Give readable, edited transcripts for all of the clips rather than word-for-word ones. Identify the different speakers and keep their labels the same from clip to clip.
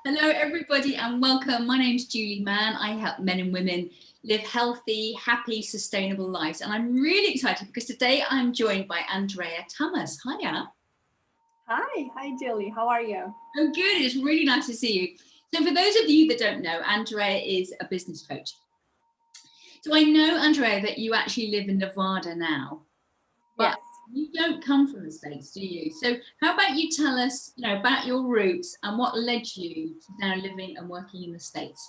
Speaker 1: Hello, everybody, and welcome. My name's Julie Mann. I help men and women live healthy, happy, sustainable lives. And I'm really excited because today I'm joined by Andreea Tamas. Hiya.
Speaker 2: Hi, Julie. How are you?
Speaker 1: I'm good. It's really nice to see you. So, for those of you that don't know, Andreea is a business coach. So, I know, Andreea, that you actually live in Nevada now, but
Speaker 2: Yes,
Speaker 1: you don't come from the States, do you? So, how about you tell us, about your roots and what led you to now living and working in the States?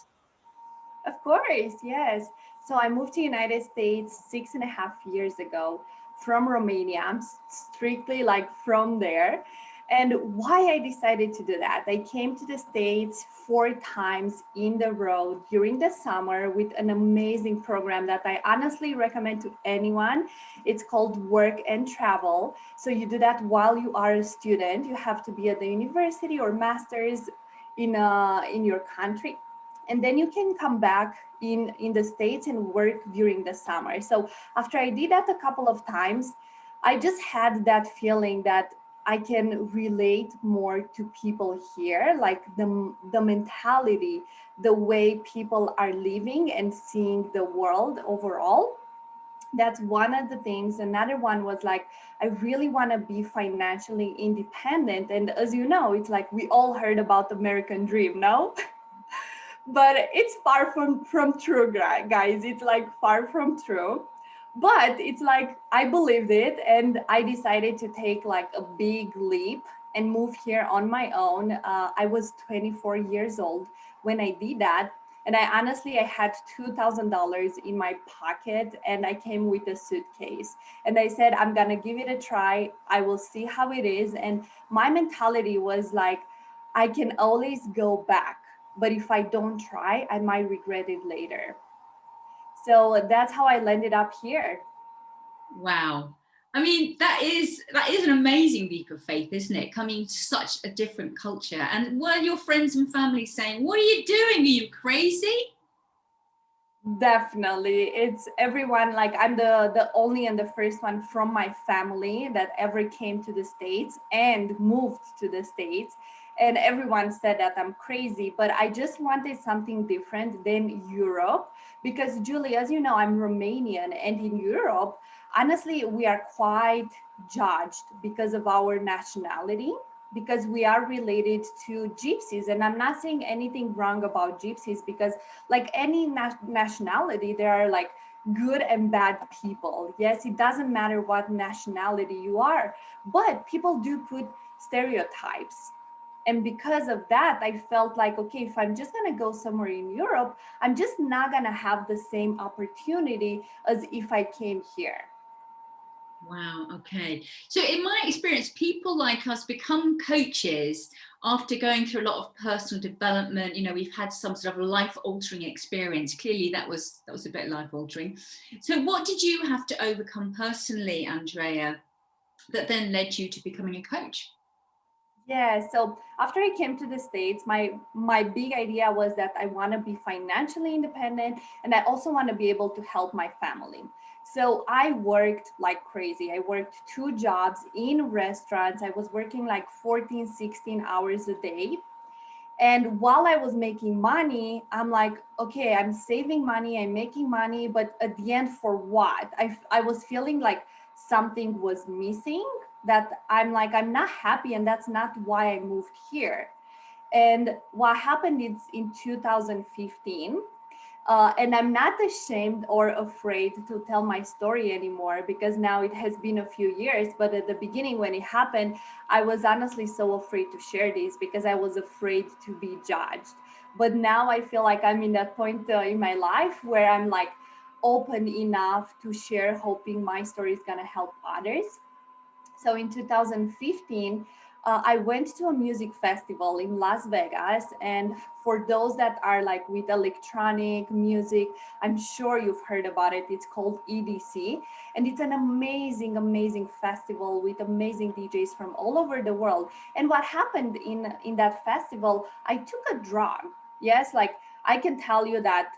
Speaker 2: of course. Yes. So I moved to United States 6.5 years ago from Romania. I'm strictly like from there. And why I decided to do that, I came to the States 4 times in the row during the summer with an amazing program that I honestly recommend to anyone. It's called Work and Travel. So you do that while you are a student. You have to be at the university or master's in your country, and then you can come back in the States and work during the summer. So after I did that a couple of times, I just had that feeling that I can relate more to people here, like the mentality, the way people are living and seeing the world overall. That's one of the things. Another one was like, I really want to be financially independent. And as you know, it's like we all heard about the American dream, no? But it's far from true, guys. It's like far from true. But it's like I believed it, and I decided to take like a big leap and move here on my own. I was 24 years old when I did that, and I had $2,000 in my pocket, and I came with a suitcase, and I said I'm gonna give it a try. I will see how it is. And my mentality was like, I can always go back, but if I don't try, I might regret it later. So that's how I landed up here.
Speaker 1: Wow. I mean, that is an amazing leap of faith, isn't it? Coming to such a different culture. And were your friends and family saying, "What are you doing? Are you crazy?"
Speaker 2: Definitely. It's everyone, like I'm the only and the first one from my family that ever came to the States and moved to the States. And everyone said that I'm crazy, but I just wanted something different than Europe because Julie, as you know, I'm Romanian, and in Europe, honestly, we are quite judged because of our nationality, because we are related to gypsies. And I'm not saying anything wrong about gypsies, because like any nationality, there are like good and bad people. Yes, it doesn't matter what nationality you are, but people do put stereotypes. And because of that, I felt like, okay, if I'm just going to go somewhere in Europe, I'm just not going to have the same opportunity as if I came here.
Speaker 1: Wow. Okay. So, in my experience, people like us become coaches after going through a lot of personal development. We've had some sort of life-altering experience. Clearly, that was a bit life-altering. So, what did you have to overcome personally, Andreea, that then led you to becoming a coach?
Speaker 2: Yeah, so after I came to the States, my big idea was that I want to be financially independent, and I also want to be able to help my family. So I worked like crazy. I worked 2 jobs in restaurants. I was working like 14, 16 hours a day. And while I was making money, I'm like, okay, I'm saving money, I'm making money, but at the end, for what? I was feeling like something was missing, that I'm like, I'm not happy, and that's not why I moved here. And what happened is in 2015, and I'm not ashamed or afraid to tell my story anymore, because now it has been a few years. But at the beginning, when it happened, I was honestly so afraid to share this because I was afraid to be judged. But now I feel like I'm in that point in my life where I'm like open enough to share, hoping my story is going to help others. So in 2015, I went to a music festival in Las Vegas. And for those that are like with electronic music, I'm sure you've heard about it. It's called EDC. And it's an amazing, amazing festival with amazing DJs from all over the world. And what happened in that festival, I took a drug. Yes, like I can tell you that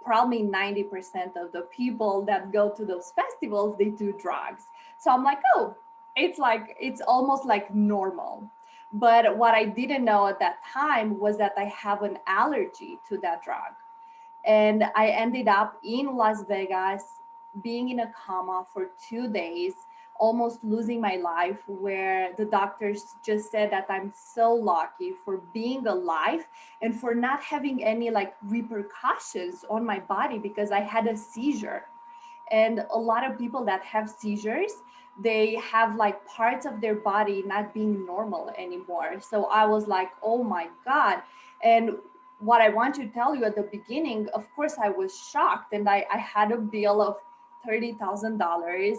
Speaker 2: probably 90% of the people that go to those festivals, they do drugs. So I'm like, oh, it's almost like normal. But what I didn't know at that time was that I have an allergy to that drug. And I ended up in Las Vegas, being in a coma for 2 days, almost losing my life, where the doctors just said that I'm so lucky for being alive and for not having any like repercussions on my body because I had a seizure. And a lot of people that have seizures, they have like parts of their body not being normal anymore. So I was like, oh my God. And what I want to tell you at the beginning, of course I was shocked, and I had a bill of $30,000.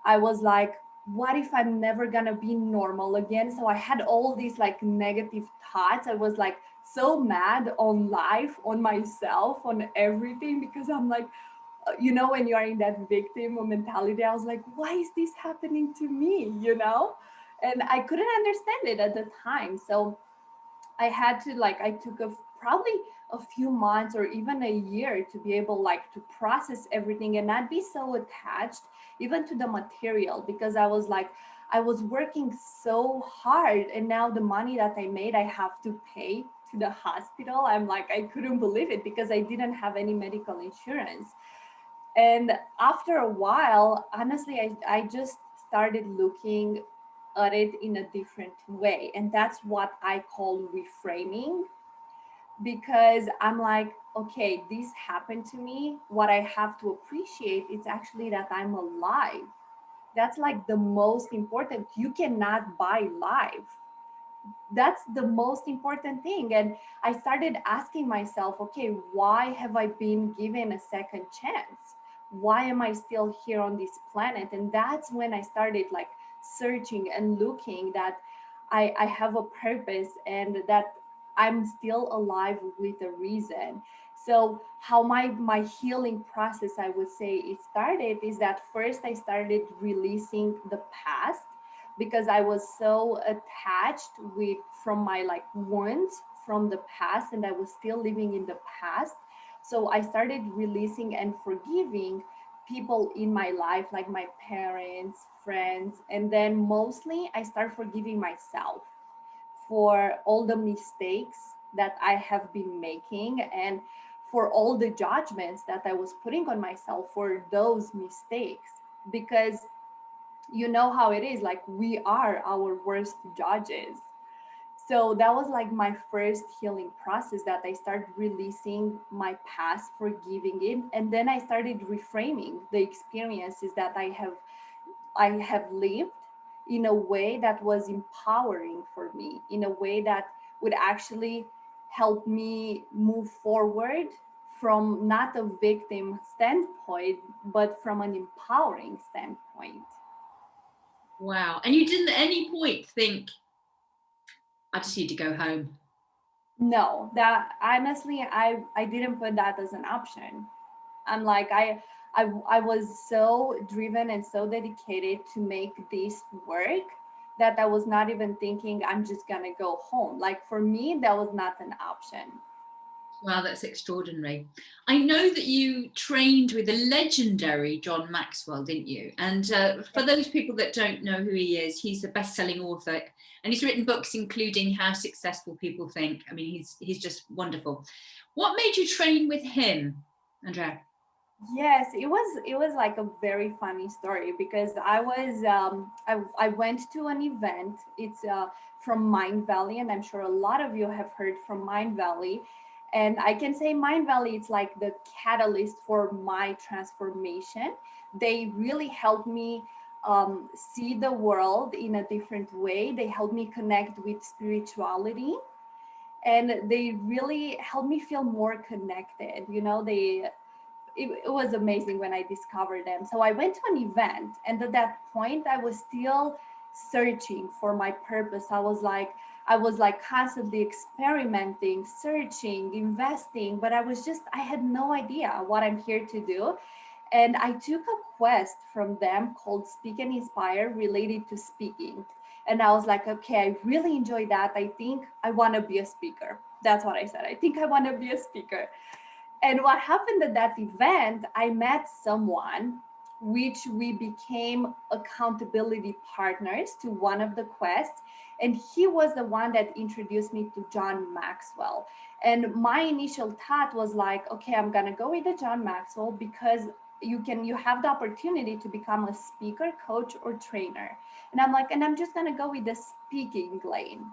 Speaker 2: I was like, what if I'm never gonna be normal again? So I had all these like negative thoughts. I was like so mad on life, on myself, on everything, because I'm like, when you are in that victim mentality, I was like, why is this happening to me? And I couldn't understand it at the time. So I had to like, I took probably a few months or even a year to be able like to process everything and not be so attached even to the material, because I was like, I was working so hard, and now the money that I made, I have to pay to the hospital. I'm like, I couldn't believe it because I didn't have any medical insurance. And after a while, honestly, I just started looking at it in a different way. And that's what I call reframing, because I'm like, okay, this happened to me. What I have to appreciate is actually that I'm alive. That's like the most important. You cannot buy life. That's the most important thing. And I started asking myself, okay, why have I been given a second chance? Why am I still here on this planet? And that's when I started like searching and looking that I have a purpose, and that I'm still alive with a reason. So how my healing process, I would say, it started is that first I started releasing the past, because I was so attached with from my like wounds from the past, and I was still living in the past. So I started releasing and forgiving people in my life, like my parents, friends, and then mostly I start forgiving myself for all the mistakes that I have been making, and for all the judgments that I was putting on myself for those mistakes. Because you know how it is, like we are our worst judges. So that was like my first healing process, that I started releasing my past, forgiving it, and then I started reframing the experiences that I have lived in a way that was empowering for me, in a way that would actually help me move forward from not a victim standpoint, but from an empowering standpoint.
Speaker 1: Wow. And you didn't at any point think, I just need to go home?
Speaker 2: No, that honestly, I didn't put that as an option. I'm like, I was so driven and so dedicated to make this work that I was not even thinking I'm just gonna go home. Like for me, that was not an option.
Speaker 1: Wow, that's extraordinary. I know that you trained with the legendary John Maxwell, didn't you? And for those people that don't know who he is, he's a best-selling author, and he's written books including How Successful People Think. I mean, he's just wonderful. What made you train with him, Andreea?
Speaker 2: Yes, it was like a very funny story, because I went to an event. It's from Mind Valley, and I'm sure a lot of you have heard from Mind Valley. And I can say Mind Valley, it's like the catalyst for my transformation. They really helped me see the world in a different way. They helped me connect with spirituality, and they really helped me feel more connected. It was amazing when I discovered them. So I went to an event, and at that point, I was still searching for my purpose. I was like constantly experimenting, searching, investing, but I had no idea what I'm here to do. And I took a quest from them called Speak and Inspire, related to speaking. And I was like, okay, I really enjoy that. I think I want to be a speaker. That's what I said. I think I want to be a speaker. And what happened at that event, I met someone, which we became accountability partners to one of the quests. And he was the one that introduced me to John Maxwell. And my initial thought was like, okay, I'm gonna go with the John Maxwell because you have the opportunity to become a speaker, coach, or trainer. And I'm like, and I'm just gonna go with the speaking lane.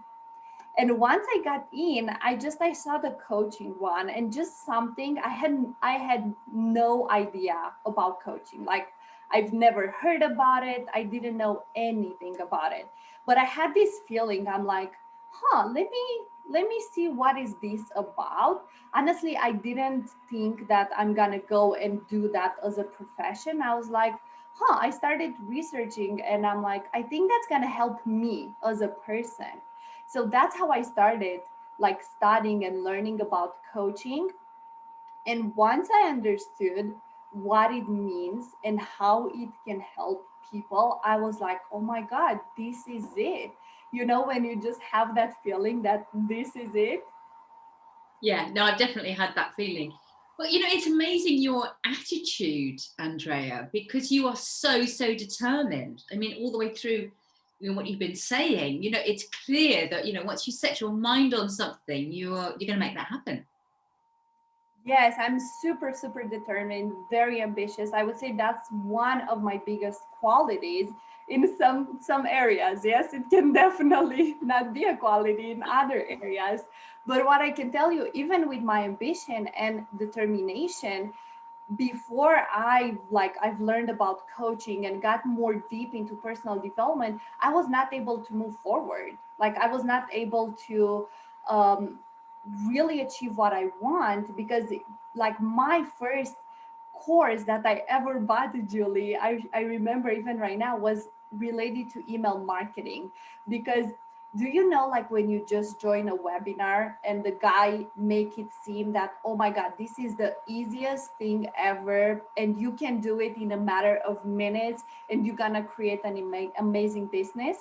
Speaker 2: And once I got in, I saw the coaching one, and just something I had no idea about coaching. Like, I've never heard about it. I didn't know anything about it. But I had this feeling. I'm like, let me see what is this about. Honestly, I didn't think that I'm gonna go and do that as a profession. I was like, I started researching, and I'm like, I think that's gonna help me as a person. So that's how I started, like, studying and learning about coaching. And once I understood what it means and how it can help people, I was like, oh my God, this is it. You know, when you just have that feeling that this is it.
Speaker 1: Yeah, no, I've definitely had that feeling. Well, it's amazing your attitude, Andrea, because you are so, so determined. I mean, all the way through, what you've been saying, it's clear that, once you set your mind on something, you're going to make that happen.
Speaker 2: Yes, I'm super, super determined, very ambitious. I would say that's one of my biggest qualities in some areas. Yes, it can definitely not be a quality in other areas. But what I can tell you, even with my ambition and determination, before I've learned about coaching and got more deep into personal development, I was not able to move forward. Like, I was not able to um, really achieve what I want, because like my first course that I ever bought, Julie, I remember even right now, was related to email marketing. Because do you know, like, when you just join a webinar and the guy make it seem that, oh my God, this is the easiest thing ever and you can do it in a matter of minutes and you're gonna create an amazing business?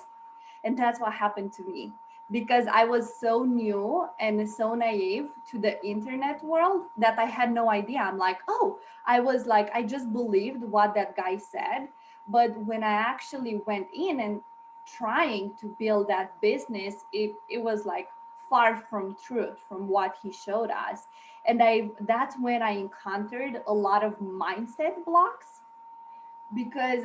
Speaker 2: And that's what happened to me, because I was so new and so naive to the internet world that I had no idea. I'm like, oh, I was like, I just believed what that guy said. But when I actually went in and trying to build that business, it was like far from truth from what he showed us. And that's when I encountered a lot of mindset blocks. Because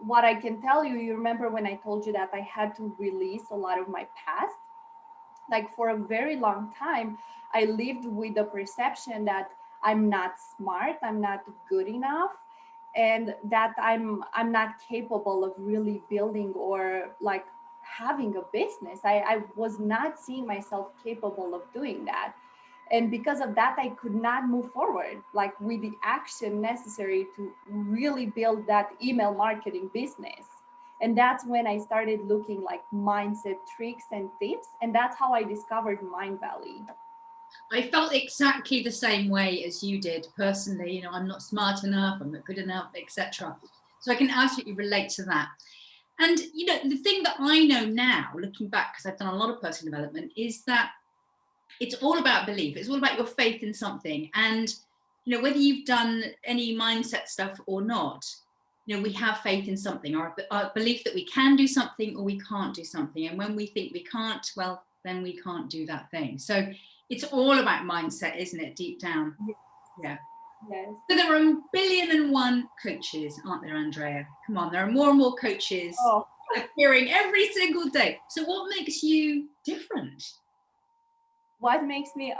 Speaker 2: what I can tell you, you remember when I told you that I had to release a lot of my past? Like, for a very long time, I lived with the perception that I'm not smart, I'm not good enough, and that I'm not capable of really building or like having a business. I was not seeing myself capable of doing that. And because of that, I could not move forward, like, with the action necessary to really build that email marketing business. And that's when I started looking like mindset tricks and tips, and that's how I discovered Mind Valley.
Speaker 1: I felt exactly the same way as you did personally. I'm not smart enough, I'm not good enough, etc. So I can absolutely relate to that. And the thing that I know now, looking back, because I've done a lot of personal development, is that it's all about belief. It's all about your faith in something. And whether you've done any mindset stuff or not, we have faith in something, our belief that we can do something or we can't do something. And when we think we can't, well, then we can't do that thing. So it's all about mindset, isn't it, deep down? Yeah.
Speaker 2: Yes.
Speaker 1: So there are a billion and one coaches, aren't there, Andrea? Come on, there are more and more coaches appearing every single day. So what makes you different?
Speaker 2: What makes me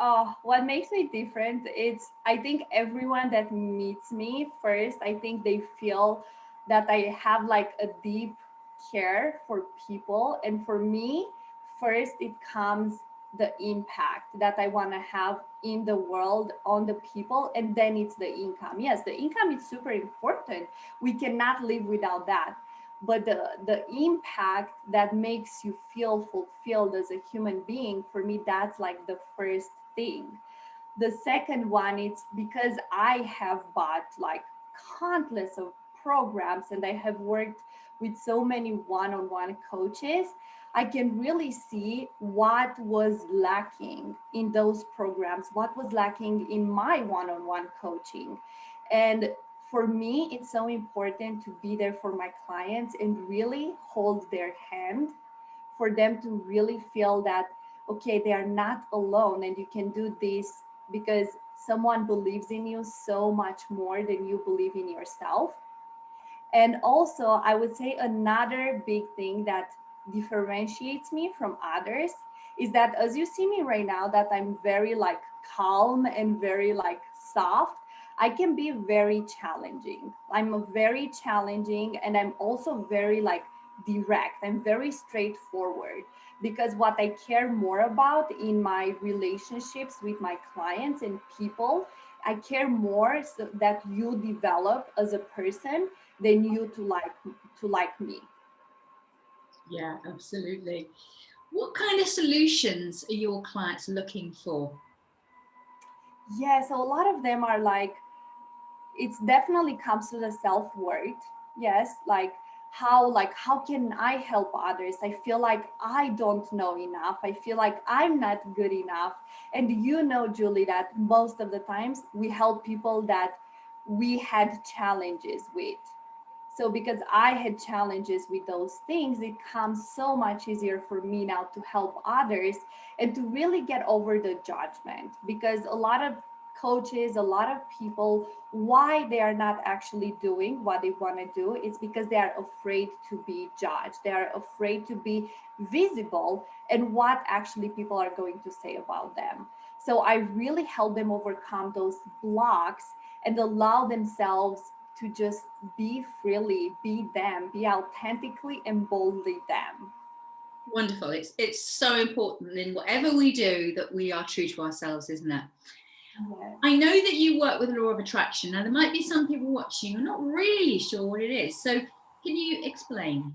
Speaker 2: different, it's, I think everyone that meets me first, I think they feel that I have like a deep care for people. And for me, first it comes the impact that I want to have in the world on the people, and then it's the income. Yes, the income is super important, we cannot live without that. But the impact that makes you feel fulfilled as a human being, for me, that's like the first thing. The second one, it's because I have bought like countless of programs and I have worked with so many one-on-one coaches. I can really see what was lacking in those programs, what was lacking in my one-on-one coaching. And for me, it's so important to be there for my clients and really hold their hand for them to really feel that, okay, they are not alone and you can do this because someone believes in you so much more than you believe in yourself. And also, I would say another big thing that differentiates me from others is that as you see me right now, that I'm very like calm and very like soft, I can be very challenging. I'm a very challenging and I'm also very like direct. I'm very straightforward because what I care more about in my relationships with my clients and people, I care more so that you develop as a person than you to like me.
Speaker 1: Yeah, absolutely. What kind of solutions are your clients looking for?
Speaker 2: Yeah, so a lot of them are like, it's definitely comes to the self-worth. Yes, like how can I help others? I feel like I don't know enough. I feel like I'm not good enough. And you know, Julie, that most of the times we help people that we had challenges with. So because I had challenges with those things, it comes so much easier for me now to help others and to really get over the judgment. Because a lot of coaches, a lot of people, why they are not actually doing what they want to do, it's because they are afraid to be judged. They are afraid to be visible and what actually people are going to say about them. So I really help them overcome those blocks and allow themselves to just be freely, be them, be authentically and boldly them.
Speaker 1: Wonderful. It's so important in whatever we do that we are true to ourselves, isn't it?
Speaker 2: Yeah.
Speaker 1: I know that you work with the law of attraction. Now, there might be some people watching who are not really sure what it is. So, can you explain?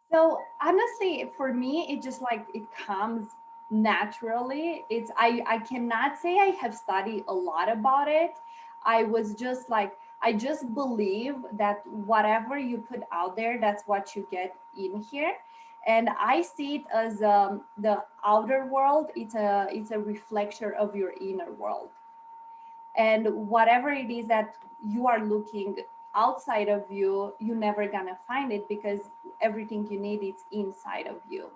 Speaker 2: So honestly, for me, it just like it comes naturally. I cannot say I have studied a lot about it. I was just like I just believe that whatever you put out there, that's what you get in here. And I see it as the outer world. It's a reflection of your inner world. And whatever it is that you are looking outside of you, you're never gonna find it because everything you need is inside of you.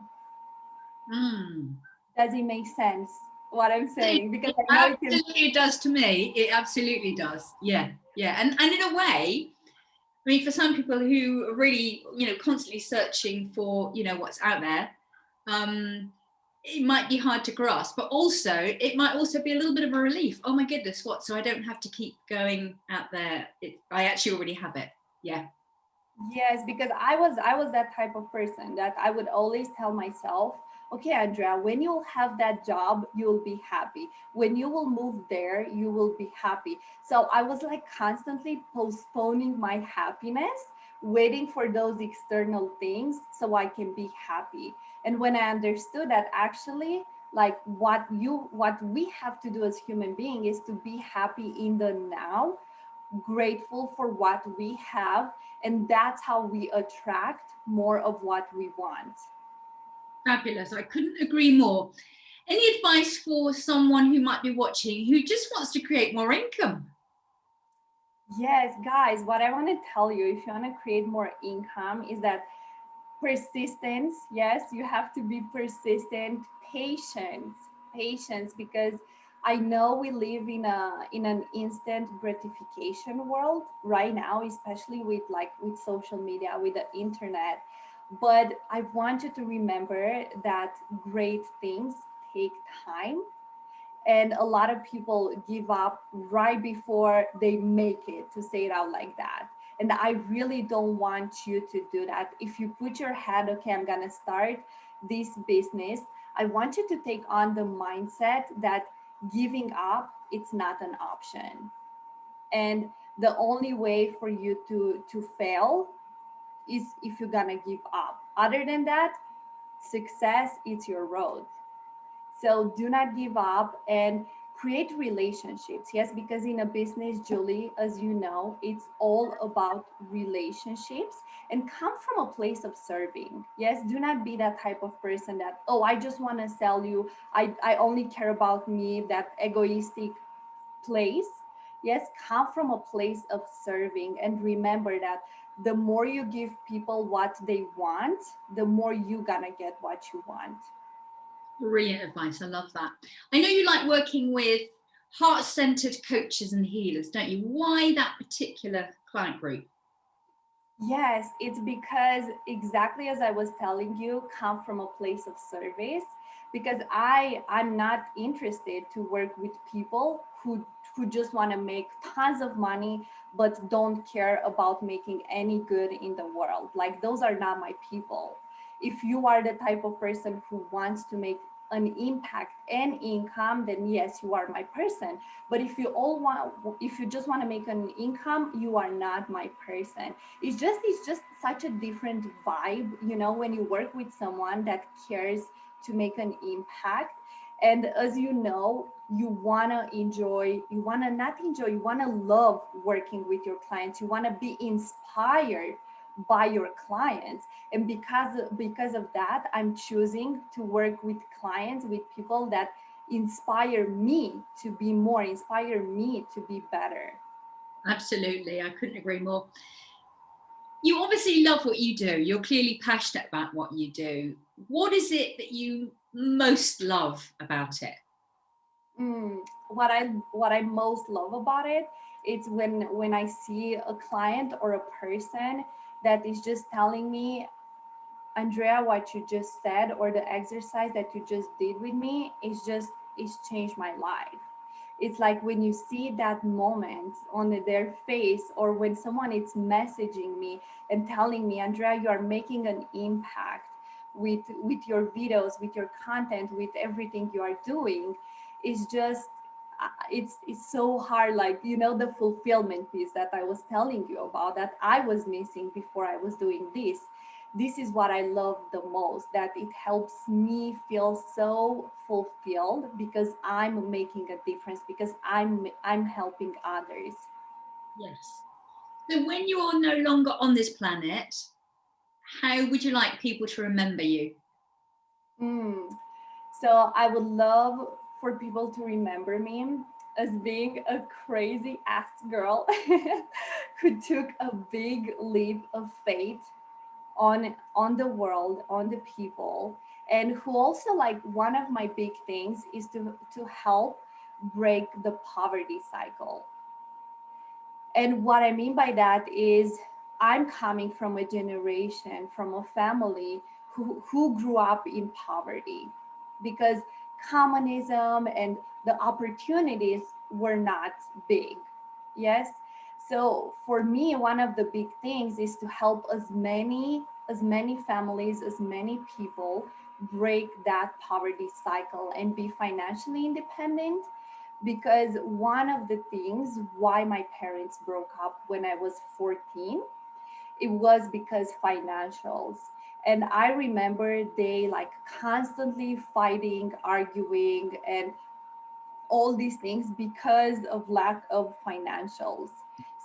Speaker 1: Mm.
Speaker 2: Does it make sense what I'm saying? Because
Speaker 1: It
Speaker 2: I know it can.
Speaker 1: absolutely does to me. It absolutely does. Yeah, yeah. And in a way, I mean, for some people who are really, constantly searching for, what's out there, it might be hard to grasp, but also it might also be a little bit of a relief. Oh my goodness, what? So I don't have to keep going out there. I actually already have it. Yeah.
Speaker 2: Yes, because I was that type of person that I would always tell myself, okay, Andrea, when you'll have that job, you'll be happy. When you will move there, you will be happy. So I was like constantly postponing my happiness, waiting for those external things so I can be happy. And when I understood that actually like what we have to do as human beings is to be happy in the now, grateful for what we have, and that's how we attract more of what we want.
Speaker 1: Fabulous. I couldn't agree more. Any advice for someone who might be watching who just wants to create more income?
Speaker 2: Yes, guys, what I want to tell you, if you want to create more income, is that persistence. Yes, you have to be persistent. Patience, because I know we live in an instant gratification world right now, especially with social media, with the internet. But I want you to remember that great things take time, and a lot of people give up right before they make it, to say it out like that. And I really don't want you to do that. If you put your head, okay, I'm gonna start this business, I want you to take on the mindset that giving up, it's not an option. And the only way for you to fail is if you're gonna give up. Other than that, success is your road. So do not give up and create relationships. Yes, because in a business, Julie, as you know, it's all about relationships and come from a place of serving. Yes, do not be that type of person that, oh, I just want to sell you. I only care about me, that egoistic place. Yes, come from a place of serving and remember that the more you give people what they want, the more you gonna get what you want.
Speaker 1: Brilliant advice. I love that. I know you like working with heart-centered coaches and healers, don't you? Why that particular client group?
Speaker 2: Yes, it's because exactly as I was telling you, come from a place of service. Because I'm not interested to work with people who just want to make tons of money but don't care about making any good in the world. Like those are not my people. If you are the type of person who wants to make an impact and income, then yes, you are my person. But if you just want to make an income, you are not my person. It's just such a different vibe, you know, when you work with someone that cares to make an impact. And as you know, you want to enjoy, you want to not enjoy, you want to love working with your clients, you want to be inspired by your clients. And because of that, I'm choosing to work with clients, with people that inspire me to be more, inspire me to be better.
Speaker 1: Absolutely. I couldn't agree more. You obviously love what you do. You're clearly passionate about what you do. What is it that you most love about it?
Speaker 2: What I most love about it, it's when I see a client or a person that is just telling me, Andrea, what you just said or the exercise that you just did with me it's changed my life. It's like when you see that moment on their face, or when someone is messaging me and telling me, Andrea, you are making an impact with your videos, with your content, with everything you are doing. It's just it's so hard, like, you know, the fulfillment piece that I was telling you about that I was missing before I was doing this is what I love the most, that it helps me feel so fulfilled because I'm making a difference, because I'm helping others.
Speaker 1: Yes. So when you're no longer on this planet, how would you like people to remember you?
Speaker 2: Mm. So I would love for people to remember me as being a crazy ass girl who took a big leap of faith on the world, on the people, and who also, like, one of my big things is to help break the poverty cycle. And what I mean by that is I'm coming from a generation, from a family who grew up in poverty, because communism and the opportunities were not big. Yes. So for me, one of the big things is to help as many families, as many people break that poverty cycle and be financially independent. Because one of the things why my parents broke up when I was 14, it was because financials. And I remember they, like, constantly fighting, arguing, and all these things because of lack of financials.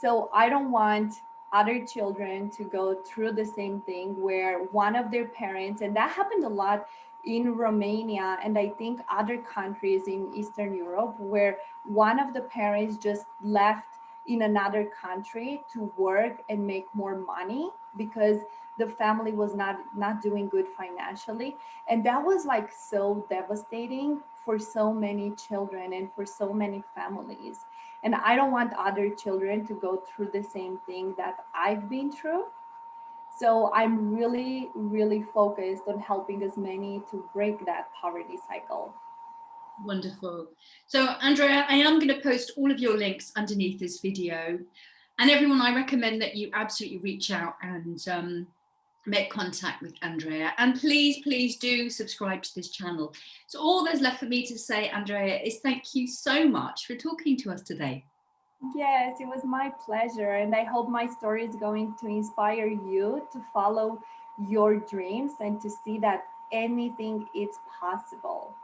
Speaker 2: So I don't want other children to go through the same thing where one of their parents, and that happened a lot in Romania and I think other countries in Eastern Europe, where one of the parents just left in another country to work and make more money because the family was not doing good financially. And that was, like, so devastating for so many children and for so many families. And I don't want other children to go through the same thing that I've been through. So I'm really, really focused on helping as many to break that poverty cycle.
Speaker 1: Wonderful. So, Andrea, I am going to post all of your links underneath this video. And everyone, I recommend that you absolutely reach out and make contact with Andrea. And please, please do subscribe to this channel. So all there's left for me to say, Andrea, is thank you so much for talking to us today.
Speaker 2: Yes, it was my pleasure. And I hope my story is going to inspire you to follow your dreams and to see that anything is possible.